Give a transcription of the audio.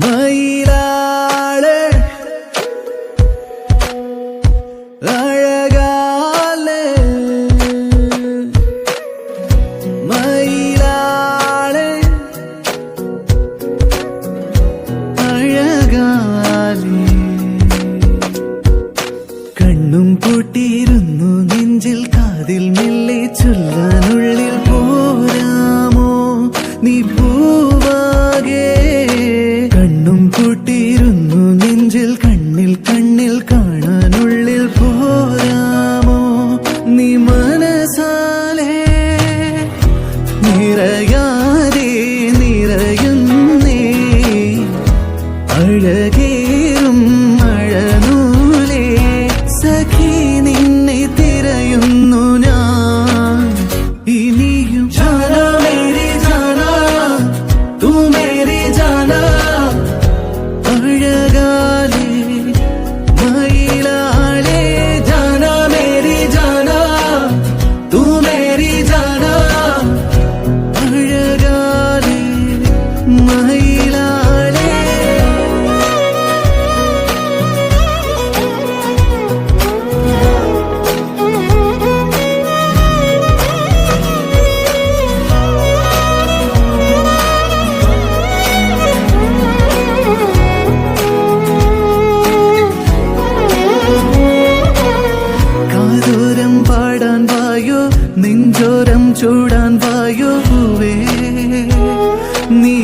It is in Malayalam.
മയിലാളെ അഴകാലെ മയിലാളെ അഴകാലെ കണ്ണും പൂട്ടിയിരുന്നു നെഞ്ചിൽ കാതിൽ മെല്ലെ ചൊല്ലാനുള്ളിൽ പോരാമോ നീ പൂവാകെ കണ്ണും പൂട്ടിയിരുന്നു നെഞ്ചിൽ കണ്ണിൽ കണ്ണിൽ കാണാനുള്ളിൽ പോരാമോ നീ മനസാലെ നിറയാതെ നിറയുന്നേ അഴകേറും മഴനൂലേ സഖി നിന്നെ തിരയുന്നു ഞാൻ ഇനിയും ജാനാ മേരി ജാനാ തൂ മേരി ജാനാ അഴകാലേ മയിലാളേ ജാനാ മേരി ജാനാ തൂ മേരി ജാനാ അഴകാലേ മയിലാളേ കാതോരം പാടാൻ വായോ നെഞ്ചോരം ചൂടാൻ വായോ പൂവേ നീ